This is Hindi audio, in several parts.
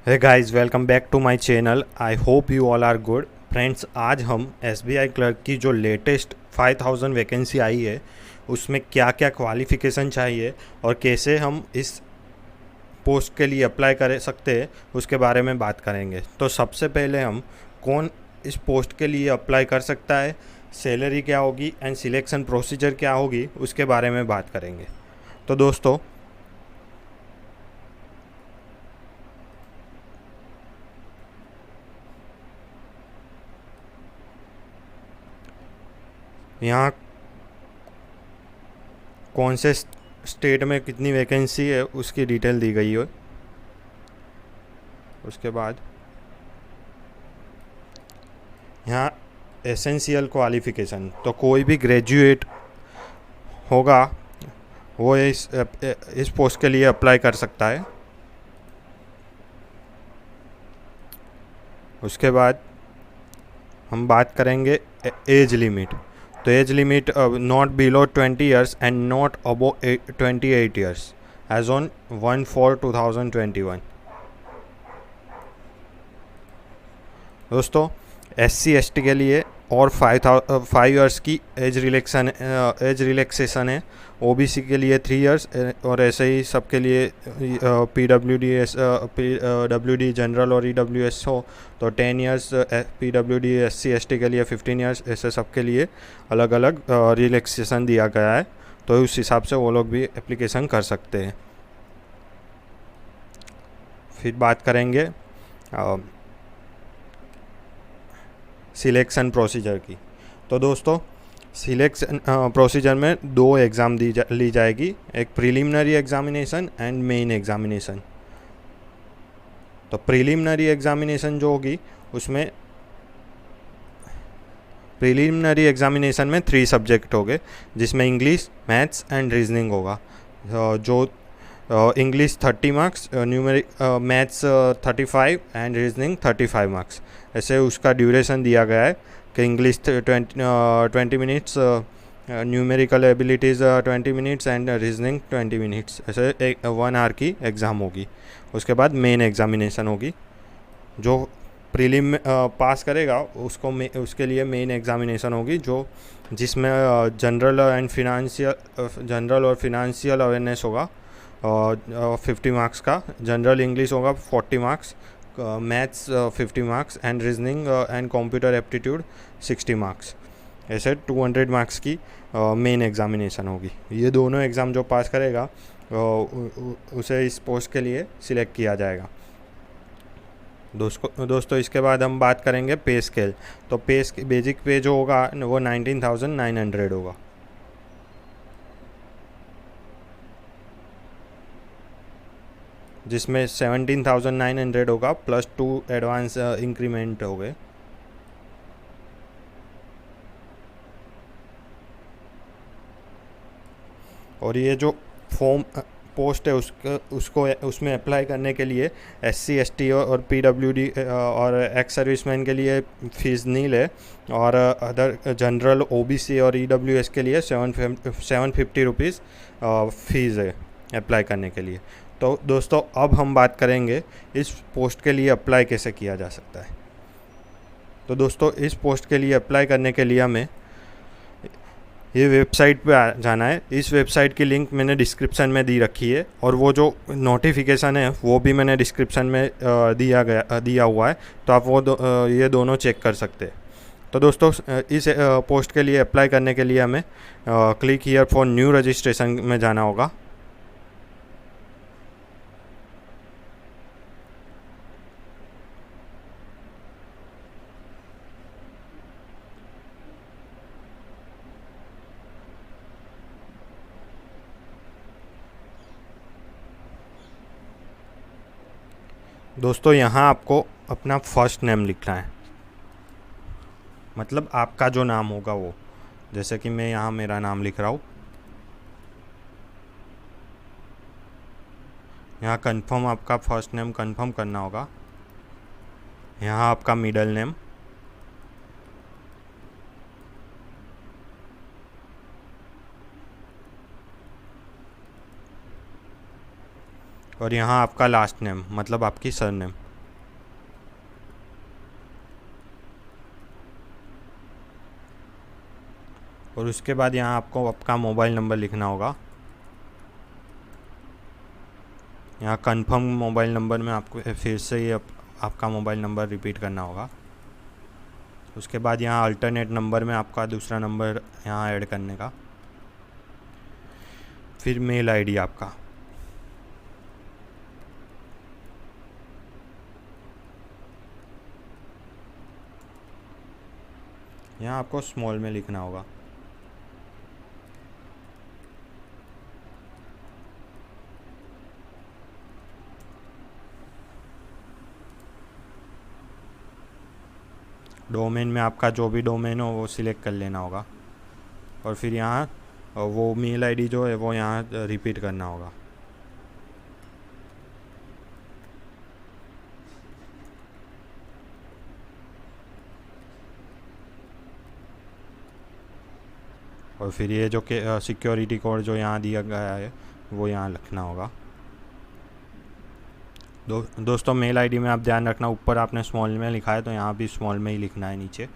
Hey guys, welcome back to my channel. I hope you all are good. Friends, आज हम एसबीआई क्लर्क की जो लेटेस्ट 5000 वैकेंसी आई है उसमें क्या क्या क्वालिफ़िकेशन चाहिए और कैसे हम इस पोस्ट के लिए अप्लाई कर सकते हैं उसके बारे में बात करेंगे। तो सबसे पहले हम कौन इस पोस्ट के लिए अप्लाई कर सकता है, सैलरी क्या होगी एंड सिलेक्शन प्रोसीजर क्या होगी उसके बारे में बात करेंगे। तो दोस्तों, यहाँ कौन से स्टेट में कितनी वैकेंसी है उसकी डिटेल दी गई है। उसके बाद यहाँ एसेंशियल क्वालिफ़िकेशन, तो कोई भी ग्रेजुएट होगा वो इस पोस्ट के लिए अप्लाई कर सकता है। उसके बाद हम बात करेंगे एज लिमिट। तो age limit not below 20 years and not above 28 years age on 1/4/2021। दोस्तों, SC ST के लिए और 5 ईयर्स की एज रिलैक्सेशन है। OBC के लिए 3 ईयर्स और ऐसे ही सबके लिए PWD जनरल और EWS हो तो 10 ईयर्स, PWD SC ST के लिए 15 ईयर्स, ऐसे सबके लिए अलग अलग रिलैक्सेशन दिया गया है। तो उस हिसाब से वो लोग भी एप्लीकेशन कर सकते हैं। फिर बात करेंगे सिलेक्शन प्रोसीजर की। तो दोस्तों, सिलेक्शन प्रोसीजर में दो एग्ज़ाम ली जाएगी, एक preliminary examination and main examination. तो प्रिलिमिनरी एग्जामिनेशन जो होगी उसमें प्रिलिमिनरी एग्जामिनेशन में 3 सब्जेक्ट होंगे, जिसमें इंग्लिश, मैथ्स एंड रीजनिंग होगा। जो English 30 marks, numeric maths 35 and reasoning 35 marks. ऐसे उसका ड्यूरेशन दिया गया है कि English 20 minutes, numerical abilities 20 minutes and reasoning 20 minutes. ऐसे 1 आवर की एग्ज़ाम होगी। उसके बाद मेन एग्ज़ामिनेशन होगी। जो प्रीलिम पास करेगा उसके लिए मेन एग्ज़ामिनेशन होगी, जिसमें जनरल और फिनेंशियल अवेयरनेस होगा 50 मार्क्स का। जनरल इंग्लिश होगा 40 marks, maths 50 marks and reasoning and computer aptitude 60 marks. ऐसे 200 मार्क्स की मेन एग्ज़ामिनेशन होगी। ये दोनों एग्ज़ाम जो पास करेगा उसे इस पोस्ट के लिए सिलेक्ट किया जाएगा। दोस्तों, इसके बाद हम बात करेंगे पे स्केल। तो बेसिक पे जो होगा वो 19,900 होगा। जिसमें 17,900 होगा प्लस 2 एडवांस इंक्रीमेंट हो गए। और ये जो फॉर्म पोस्ट है उसमें अप्लाई करने के लिए SC ST और PWD और एक्स सर्विसमैन के लिए फ़ीस नील है, और अदर जनरल OBC और EWS के लिए 750 रुपीज़ फ़ीस है अप्लाई करने के लिए। तो दोस्तों, अब हम बात करेंगे इस पोस्ट के लिए अप्लाई कैसे किया जा सकता है। तो दोस्तों, इस पोस्ट के लिए अप्लाई करने के लिए हमें ये वेबसाइट पे जाना है। इस वेबसाइट की लिंक मैंने डिस्क्रिप्शन में दी रखी है, और वो जो नोटिफिकेशन है वो भी मैंने डिस्क्रिप्शन में दिया हुआ है। तो आप ये दोनों चेक कर सकते हैं। तो दोस्तों, इस पोस्ट के लिए अप्लाई करने के लिए हमें click here for new registration में जाना होगा। दोस्तों, यहाँ आपको अपना फर्स्ट नेम लिखना है, मतलब आपका जो नाम होगा वो। जैसे कि मैं यहाँ मेरा नाम लिख रहा हूँ। यहाँ कंफर्म, आपका फर्स्ट नेम कंफर्म करना होगा। यहाँ आपका मिडल नेम, और यहाँ आपका लास्ट नेम, मतलब आपकी सरनेम। और उसके बाद यहाँ आपको आपका मोबाइल नंबर लिखना होगा। यहाँ कंफर्म मोबाइल नंबर में आपको फिर से ये आपका मोबाइल नंबर रिपीट करना होगा। उसके बाद यहाँ अल्टरनेट नंबर में आपका दूसरा नंबर यहाँ ऐड करने का। फिर मेल आईडी आपका, यहाँ आपको स्मॉल में लिखना होगा। डोमेन में आपका जो भी डोमेन हो वो सिलेक्ट कर लेना होगा। और फिर यहाँ वो मेल आईडी जो है वो यहाँ रिपीट करना होगा। और फिर ये जो सिक्योरिटी कोड जो यहाँ दिया गया है वो यहाँ लिखना होगा। दोस्तों मेल आईडी में आप ध्यान रखना, ऊपर आपने स्मॉल में लिखा है तो यहाँ भी स्मॉल में ही लिखना है नीचे।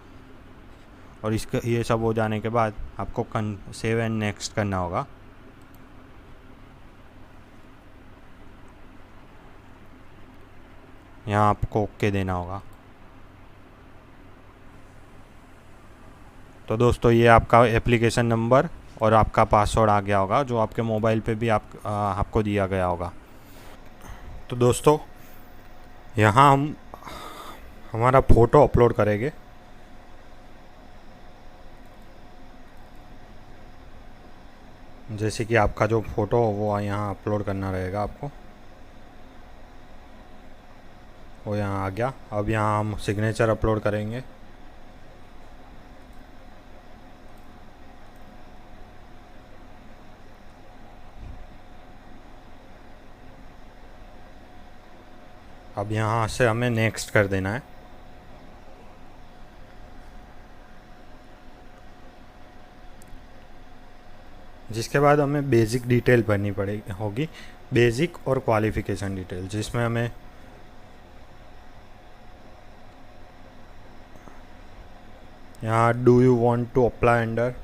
और इसका ये सब हो जाने के बाद आपको सेव एंड नेक्स्ट करना होगा। यहाँ आपको ओके देना होगा। तो दोस्तों ये आपका एप्लीकेशन नंबर और आपका पासवर्ड आ गया होगा जो आपके मोबाइल पे भी आपको दिया गया होगा। तो दोस्तों यहाँ हम हमारा फ़ोटो अपलोड करेंगे। जैसे कि आपका जो फ़ोटो हो वो यहाँ अपलोड करना रहेगा आपको। वो यहाँ आ गया। अब यहाँ हम सिग्नेचर अपलोड करेंगे। अब यहाँ से हमें नेक्स्ट कर देना है। जिसके बाद हमें बेसिक डिटेल भरनी पड़ेगी होगी, बेसिक और क्वालिफ़िकेशन डिटेल, जिसमें हमें यहाँ do you want to apply under,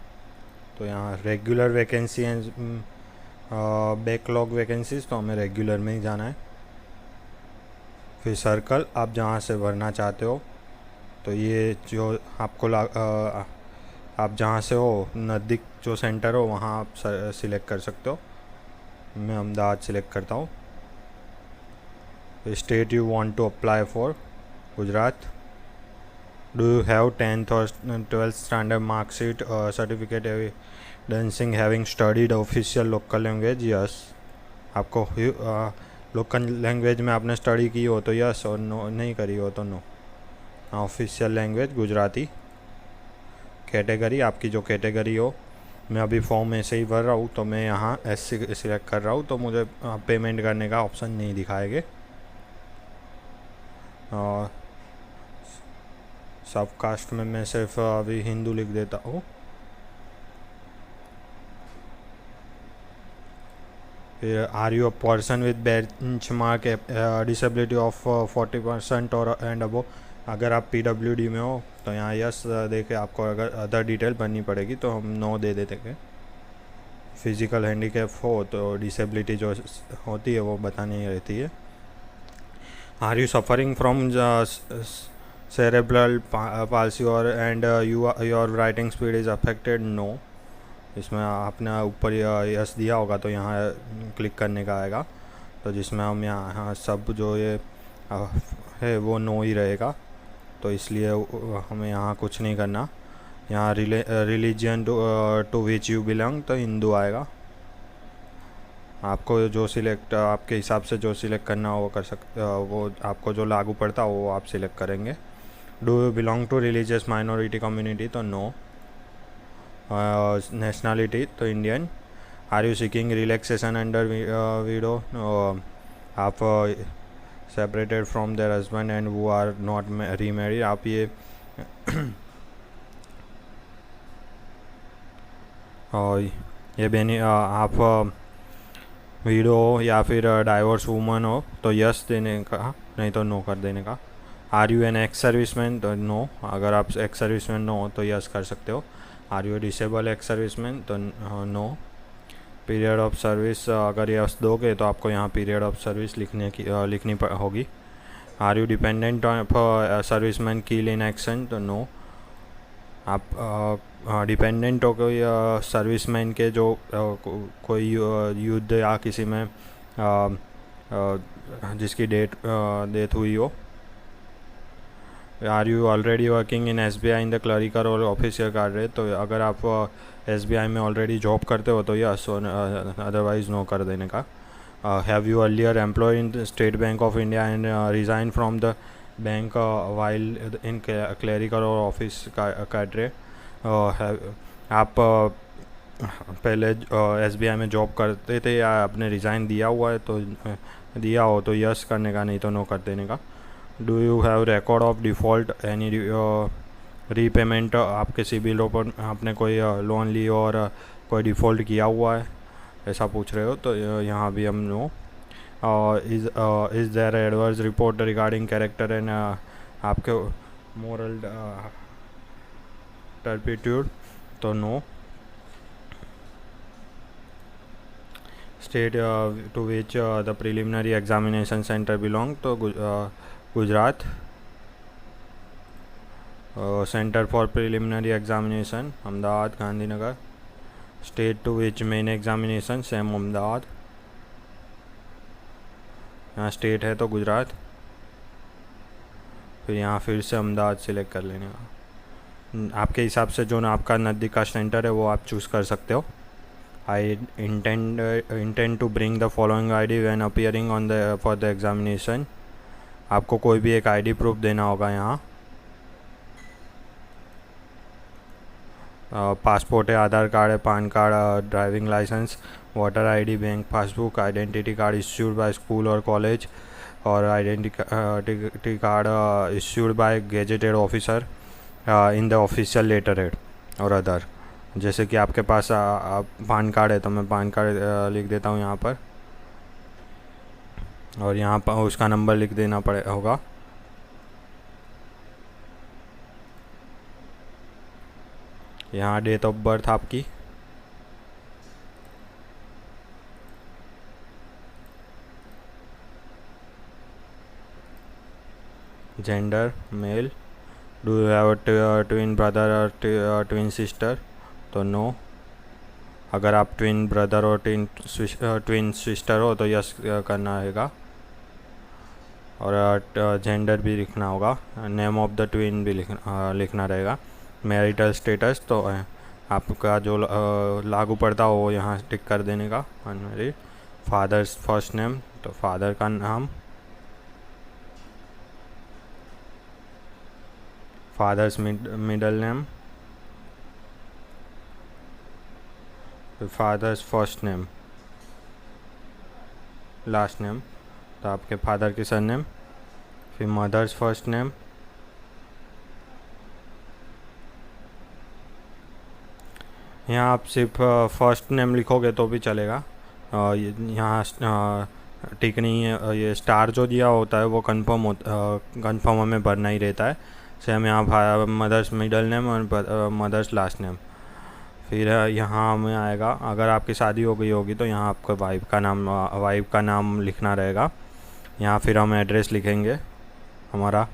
तो यहाँ regular vacancy and backlog vacancies, तो हमें रेगुलर में ही जाना है। फिर सर्कल आप जहाँ से भरना चाहते हो, तो ये जो आपको आप जहाँ से हो नज़दीक जो सेंटर हो वहाँ आप सिलेक्ट कर सकते हो। मैं अहमदाबाद सिलेक्ट करता हूँ। State you want to apply for, Gujarat. Do you have 10th और 12th standard marksheet certificate evidencing having studied official local language, yes. आपको लोकल लैंग्वेज में आपने स्टडी की हो तो यस, और नो नहीं करी हो तो no. Official language Gujarati. Category आपकी जो कैटेगरी हो, मैं अभी फॉर्म ऐसे ही भर रहा हूँ तो मैं यहाँ SC सिलेक्ट कर रहा हूँ, तो मुझे पेमेंट करने का ऑप्शन नहीं दिखाएंगे। और सब कास्ट में मैं सिर्फ अभी हिंदू लिख देता हूँ। फिर are you a person with bench mark disability of 40% और एंड अबो। अगर आप PWD में हो तो यहाँ यस देके आपको अगर अदर डिटेल भरनी पड़ेगी तो हम नो दे देते हैं। फिज़िकल हैंडीकैप हो तो डिसेबिलिटी जो होती है वो बतानी रहती है। Are you suffering from cerebral palsy और and your writing speed is affected, no. इसमें आपने ऊपर यस दिया होगा तो यहाँ क्लिक करने का आएगा, तो जिसमें हम यहाँ सब जो ये है वो नो ही रहेगा, तो इसलिए हमें यहाँ कुछ नहीं करना। यहाँ religion to which you belong, तो हिंदू आएगा। आपको जो सिलेक्ट आपके हिसाब से जो सिलेक्ट करना हो वो कर सकते, वो आपको जो लागू पड़ता हो वो आप सिलेक्ट करेंगे। Do you belong to religious minority community, तो नो। नेशनलिटी तो Indian. Are you seeking relaxation under widow, आप separated from their husband and वो आर नॉट रीमैरिड, आप ये और ये बेनी आप विडो हो या फिर डाइवोर्स वूमन हो तो यस देने का, नहीं तो नो कर देने का। Are you an ex serviceman, तो नो। अगर आप एक्स सर्विसमैन नो हो तो यस कर सकते हो। Are you disable ex serviceman, तो नो। पीरियड ऑफ सर्विस अगर यस दोगे तो आपको यहाँ पीरियड ऑफ सर्विस लिखनी होगी। Are you dependent of serviceman kill in action, तो नो। आप डिपेंडेंट हो कोई सर्विसमैन के जो कोई युद्ध या किसी में जिसकी डेथ हुई हो। Are you already working in SBI in the clerical or officer कार्ड, तो अगर आप SBI में ऑलरेडी जॉब करते हो तो यस, अदरवाइज नो कर देने का। Have you earlier employ in State Bank of India and resign from the bank while in clerical or office cadre. आप पहले SBI में जॉब करते थे या आपने रिज़ाइन दिया हुआ है, तो दिया हो तो यस करने का, नहीं तो नो कर देने का। Do you have record of default any repayment, आपके सिबिलों पर आपने कोई लोन ली और कोई डिफ़ॉल्ट किया हुआ है, ऐसा पूछ रहे हो, तो यहाँ भी हम no. Is there adverse report regarding character and आपके मोरल टर्पिट्यूड, तो no. State to which the preliminary examination centre belong, तो Gujarat. Centre for preliminary examination Ahmedabad Gandhinagar. State to which main examination same Ahmedabad. यहाँ स्टेट है तो गुजरात, फिर यहाँ फिर से अहमदाबाद सिलेक्ट कर लेने का। आपके हिसाब से जो ना आपका नज़दीक का सेंटर है वो आप चूज़ कर सकते हो। I intend to bring the following ID when appearing on the for the examination. आपको कोई भी एक ID प्रूफ देना होगा यहाँ। पासपोर्ट है, आधार कार्ड है, PAN card, driving licence, voter ID, bank passbook, identity card issued by school or college, or identity card issued by gazetted officer in the official letter head or other. जैसे कि आपके पास पान कार्ड है तो मैं पान कार्ड लिख देता हूँ यहाँ पर, और यहाँ पर उसका नंबर लिख देना होगा। यहाँ डेट ऑफ बर्थ आपकी, gender male. Do you have twin brother और ट्विन सिस्टर, तो नो। अगर आप ट्विन ब्रदर और ट्विन सिस्टर हो तो यस करना रहेगा, और जेंडर भी लिखना होगा। नेम ऑफ द ट्विन भी लिखना रहेगा। मैरिटल स्टेटस तो आपका जो लागू पड़ता हो वो यहाँ टिक कर देने का, अनमैरिड। फादर्स फर्स्ट नेम, तो फादर का नाम, father's middle name, father's first name, last name, तो आपके फादर की सरनेम। फिर मदर्स फर्स्ट नेम, यहाँ आप सिर्फ फर्स्ट नेम लिखोगे तो भी चलेगा। यहाँ टिक नहीं है, ये स्टार जो दिया होता है वो कंफर्म हमें भरना ही रहता है। सेम यहाँ मदर्स मिडल नेम और मदर्स लास्ट नेम। फिर यहाँ हमें आएगा, अगर आपकी शादी हो गई होगी तो यहाँ आपका वाइफ का नाम लिखना रहेगा। यहाँ फिर हम एड्रेस लिखेंगे हमारा।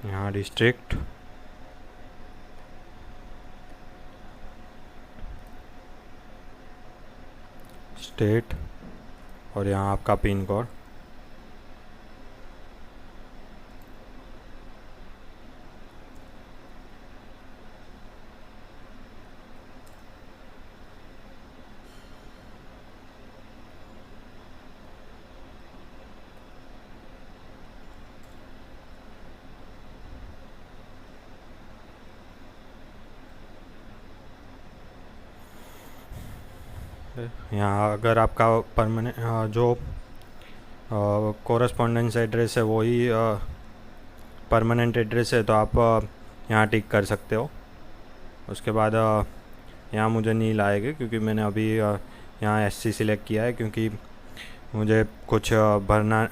यहाँ डिस्ट्रिक्ट, स्टेट, और यहाँ आपका पिन कोड। यहाँ अगर आपका परमानेंट जो कोरस्पॉन्डेंस एड्रेस है वही परमानेंट एड्रेस है तो आप यहाँ टिक कर सकते हो। उसके बाद यहाँ मुझे नहीं लाएगा क्योंकि मैंने अभी यहाँ एससी सिलेक्ट किया है, क्योंकि मुझे कुछ भरना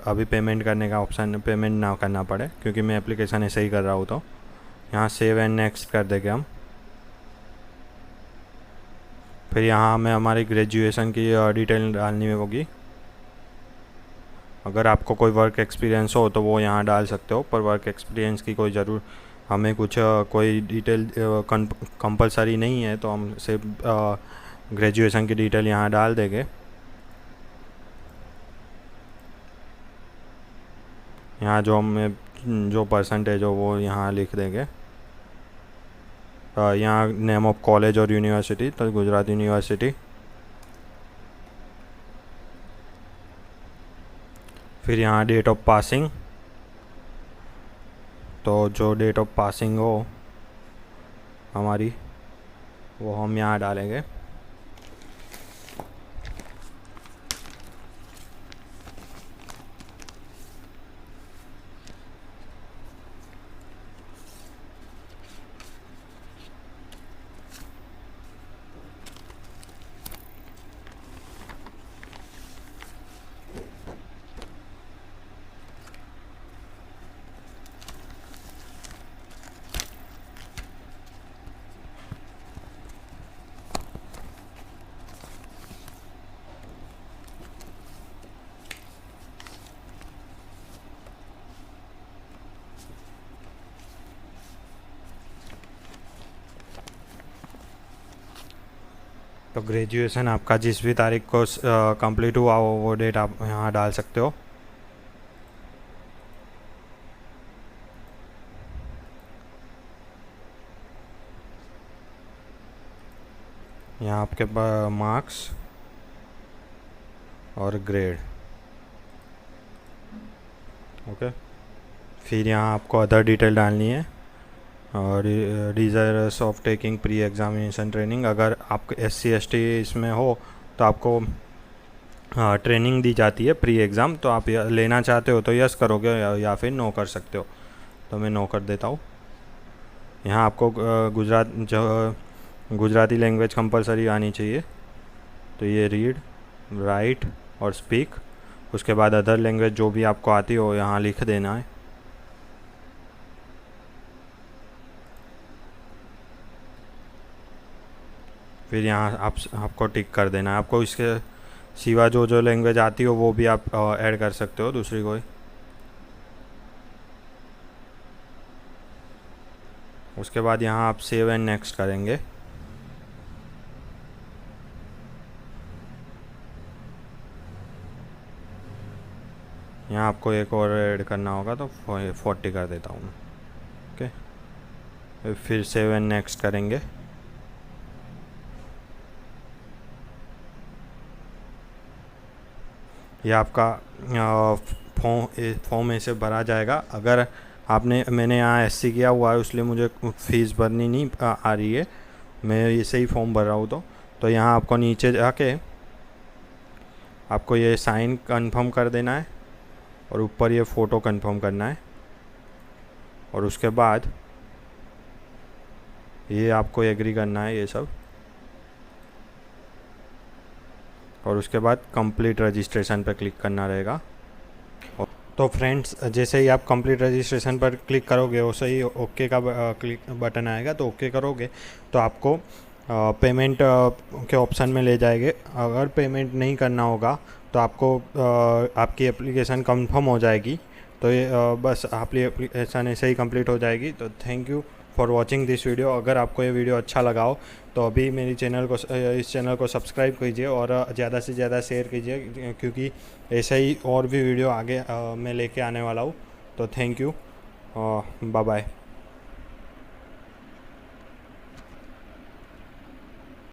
अभी पेमेंट करने का ऑप्शन पेमेंट ना करना पड़े, क्योंकि मैं एप्लीकेशन ऐसे ही कर रहा हूँ। तो यहाँ सेव एंड नेक्स्ट कर देंगे हम। फिर यहाँ हमें हमारी ग्रेजुएशन की डिटेल डालनी होगी। अगर आपको कोई वर्क एक्सपीरियंस हो तो वो यहाँ डाल सकते हो, पर वर्क एक्सपीरियंस की कोई ज़रूर हमें कुछ कोई डिटेल कंपलसरी नहीं है, तो हम सिर्फ ग्रेजुएशन की डिटेल यहाँ डाल देंगे। यहाँ जो हमें जो परसेंटेज हो वो यहाँ लिख देंगे। यहाँ नेम ऑफ कॉलेज और यूनिवर्सिटी, तो गुजरात यूनिवर्सिटी। फिर यहाँ डेट ऑफ पासिंग, तो जो डेट ऑफ पासिंग हो हमारी वो हम यहाँ डालेंगे। तो ग्रेजुएशन आपका जिस भी तारीख को कंप्लीट हुआ हो वो डेट आप यहाँ डाल सकते हो। यहाँ आपके मार्क्स और ग्रेड। ओके, फिर यहाँ आपको अदर डिटेल डालनी है और desirous of taking pre examination training. अगर आप SC ST इसमें हो तो आपको ट्रेनिंग दी जाती है प्री एग्ज़ाम, तो आप लेना चाहते हो तो यस करोगे या फिर नो कर सकते हो। तो मैं नो कर देता हूँ। यहाँ आपको गुजराती लैंग्वेज कंपलसरी आनी चाहिए, तो ये रीड राइट और स्पीक। उसके बाद अदर लैंग्वेज जो भी आपको आती हो यहाँ लिख देना है। फिर यहाँ आपको टिक कर देना है। आपको इसके सिवा जो लैंग्वेज आती हो वो भी आप ऐड कर सकते हो, दूसरी कोई। उसके बाद यहाँ आप सेव एंड नेक्स्ट करेंगे। यहाँ आपको एक और ऐड करना होगा, तो 40 कर देता हूँ। ओके, फिर सेव एंड नेक्स्ट करेंगे। ये आपका फॉर्म ऐसे भरा जाएगा। अगर मैंने यहाँ SC किया हुआ है इसलिए मुझे फ़ीस भरनी नहीं आ रही है, मैं ऐसे ही फॉर्म भर रहा हूँ। तो यहाँ आपको नीचे जाके आपको ये साइन कंफर्म कर देना है और ऊपर ये फ़ोटो कंफर्म करना है, और उसके बाद ये आपको एग्री करना है ये सब, और उसके बाद कंप्लीट रजिस्ट्रेशन पर क्लिक करना रहेगा। तो फ्रेंड्स, जैसे ही आप कंप्लीट रजिस्ट्रेशन पर क्लिक करोगे वैसे ही ओके का क्लिक बटन आएगा, तो ओके करोगे तो आपको पेमेंट के ऑप्शन में ले जाएंगे। अगर पेमेंट नहीं करना होगा तो आपको आपकी एप्लीकेशन कंफर्म हो जाएगी। तो ये बस आपकी एप्लीकेशन ऐसे ही कंप्लीट हो जाएगी। तो thank you for watching this video. अगर आपको ये वीडियो अच्छा लगा हो तो अभी मेरी इस चैनल को सब्सक्राइब कीजिए और ज़्यादा से ज़्यादा शेयर कीजिए, क्योंकि ऐसे ही और भी वीडियो आगे मैं लेके आने वाला हूँ। तो थैंक यू, बाय बाय।